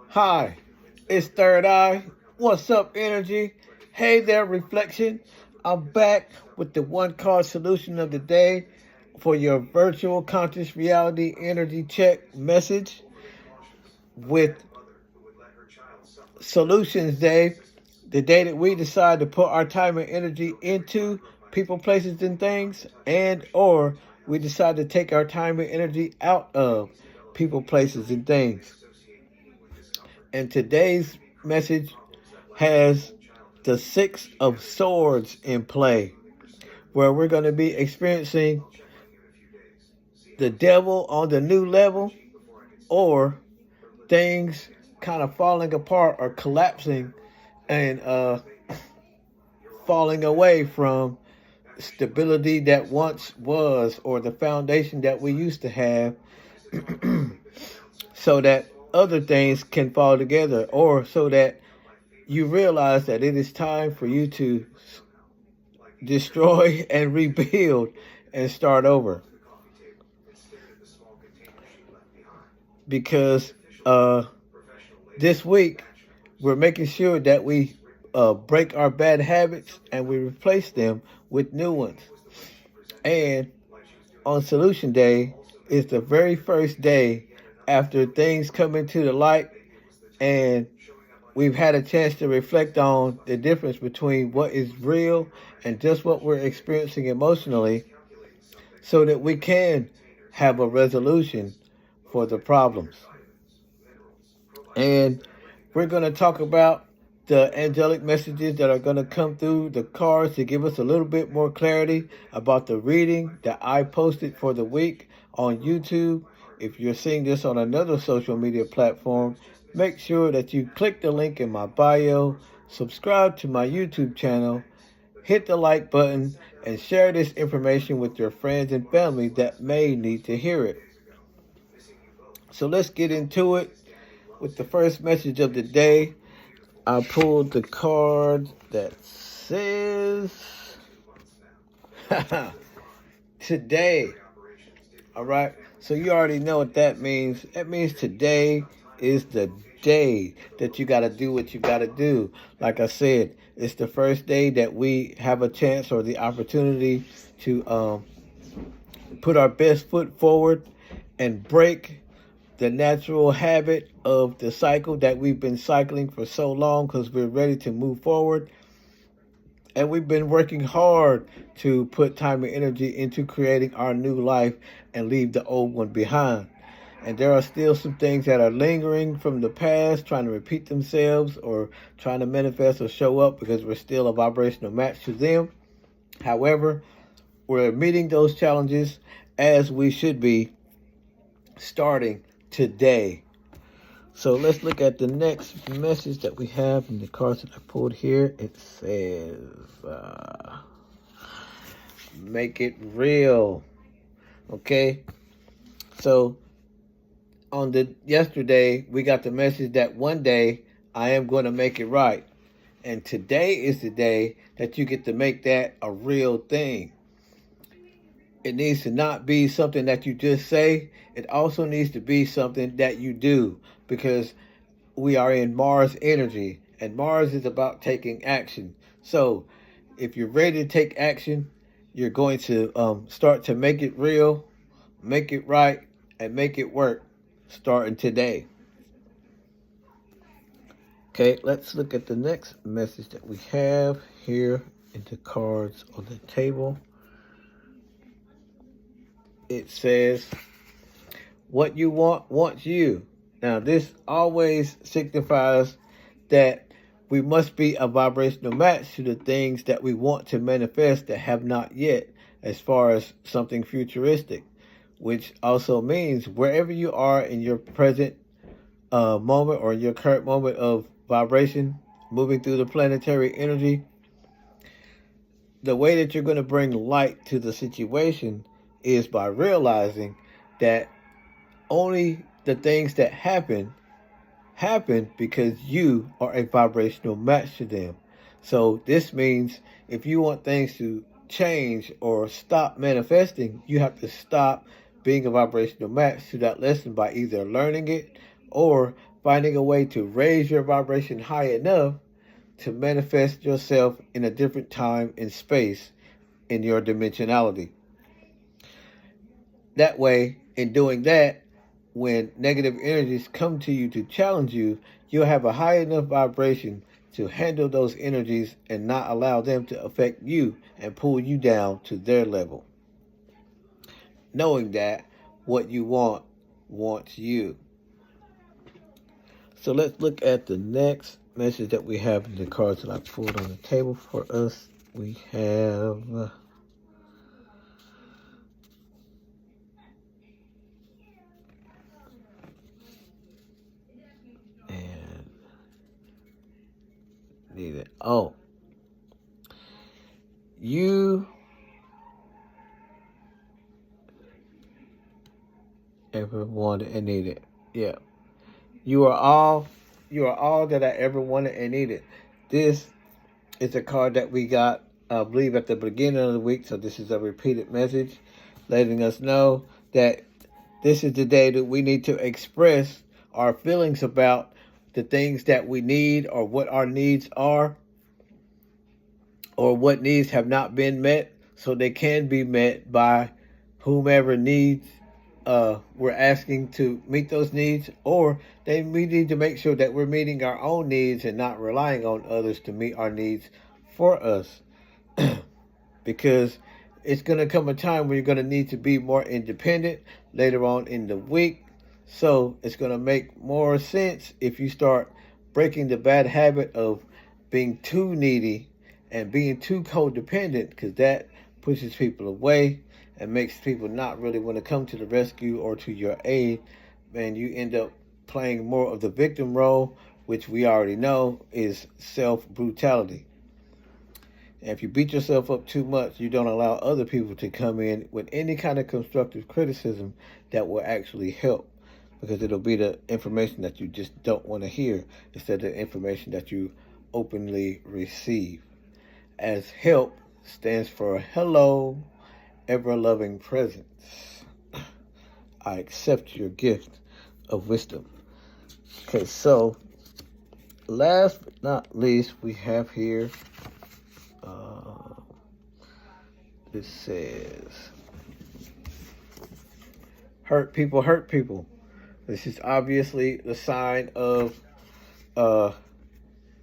Hi, it's Third Eye. What's up, energy? Hey there, reflection. I'm back with the one card solution of the day for your virtual conscious reality energy check message with Solutions Day, the day that we decide to put our time and energy into people, places, and things, and or we decide to take our time and energy out of people, places, and things. And today's message has the Six of Swords in play, where we're going to be experiencing the devil on the new level, or things kind of falling apart or collapsing and falling away from stability that once was, or the foundation that we used to have, so that other things can fall together, or so that you realize that it is time for you to destroy and rebuild and start over. Because this week, we're making sure that we break our bad habits and we replace them with new ones. And on Solution Day is the very first day after things come into the light, and we've had a chance to reflect on the difference between what is real and just what we're experiencing emotionally, so that we can have a resolution for the problems. And we're going to talk about the angelic messages that are going to come through the cards to give us a little bit more clarity about the reading that I posted for the week on YouTube. If you're seeing this on another social media platform, make sure that you click the link in my bio, subscribe to my YouTube channel, hit the like button, and share this information with your friends and family that may need to hear it. So let's get into it with the first message of the day. I pulled the card that says today. All right. So you already know what that means. That means today is the day that you got to do what you got to do. Like I said, it's the first day that we have a chance or the opportunity to put our best foot forward and break the natural habit of the cycle that we've been cycling for so long, because we're ready to move forward. And we've been working hard to put time and energy into creating our new life and leave the old one behind. And there are still some things that are lingering from the past, trying to repeat themselves or trying to manifest or show up because we're still a vibrational match to them. However, we're meeting those challenges as we should be, starting today. So let's look at the next message that we have in the cards that I pulled here. It says, make it real. Okay. So on the yesterday, we got the message that one day I am going to make it right. And today is the day that you get to make that a real thing. It needs to not be something that you just say. It also needs to be something that you do, because we are in Mars energy, and Mars is about taking action. So if you're ready to take action, you're going to start to make it real, make it right, and make it work starting today. Okay, let's look at the next message that we have here in the cards on the table. It says, what you want wants you. Now, this always signifies that we must be a vibrational match to the things that we want to manifest that have not yet, as far as something futuristic, which also means wherever you are in your present moment, or in your current moment of vibration, moving through the planetary energy, the way that you're going to bring light to the situation is by realizing that only the things that happen because you are a vibrational match to them. So this means if you want things to change or stop manifesting, you have to stop being a vibrational match to that lesson by either learning it or finding a way to raise your vibration high enough to manifest yourself in a different time and space in your dimensionality. That way, in doing that, when negative energies come to you to challenge you, you'll have a high enough vibration to handle those energies and not allow them to affect you and pull you down to their level. Knowing that what you want wants you. So let's look at the next message that we have in the cards that I pulled on the table for us. We have you ever wanted and needed. Yeah. You are all that I ever wanted and needed. This is a card that we got, I believe, at the beginning of the week. So this is a repeated message letting us know that this is the day that we need to express our feelings about the things that we need or what our needs are or what needs have not been met so they can be met by whomever needs we're asking to meet those needs, or we need to make sure that we're meeting our own needs and not relying on others to meet our needs for us. Because it's going to come a time where you're going to need to be more independent later on in the week. So it's going to make more sense if you start breaking the bad habit of being too needy and being too codependent, because that pushes people away and makes people not really want to come to the rescue or to your aid. And you end up playing more of the victim role, which we already know is self-brutality. And if you beat yourself up too much, you don't allow other people to come in with any kind of constructive criticism that will actually help, because it'll be the information that you just don't want to hear instead of the information that you openly receive. As help stands for hello, ever-loving presence. I accept your gift of wisdom. Okay, so last but not least, we have here, it says, hurt people hurt people. This is obviously the sign of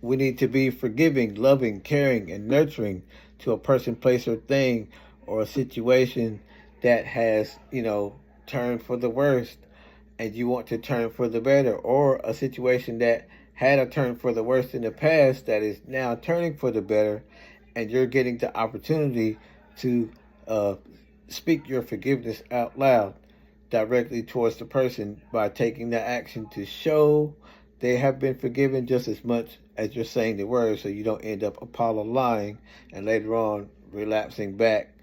we need to be forgiving, loving, caring, and nurturing to a person, place, or thing, or a situation that has, turned for the worst, and you want to turn for the better, or a situation that had a turn for the worst in the past that is now turning for the better, and you're getting the opportunity to speak your forgiveness out loud directly towards the person by taking the action to show they have been forgiven just as much as you're saying the words, so you don't end up lying and later on relapsing back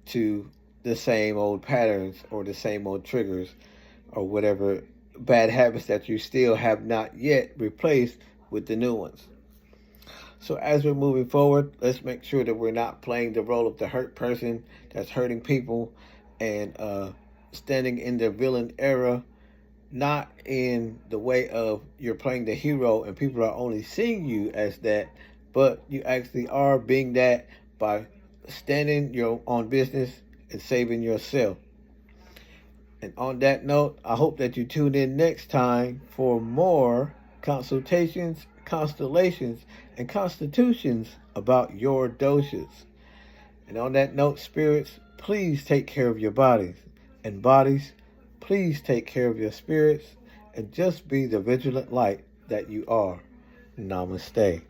to the same old patterns or the same old triggers or whatever bad habits that you still have not yet replaced with the new ones. So as we're moving forward, let's make sure that we're not playing the role of the hurt person that's hurting people and standing in the villain era, not in the way of you're playing the hero and people are only seeing you as that, but you actually are being that by standing your own business and saving yourself. And on that note, I hope that you tune in next time for more consultations, constellations, and constitutions about your doshas. And on that note, spirits, please take care of your bodies. And bodies, please take care of your spirits. And just be the vigilant light that you are. Namaste.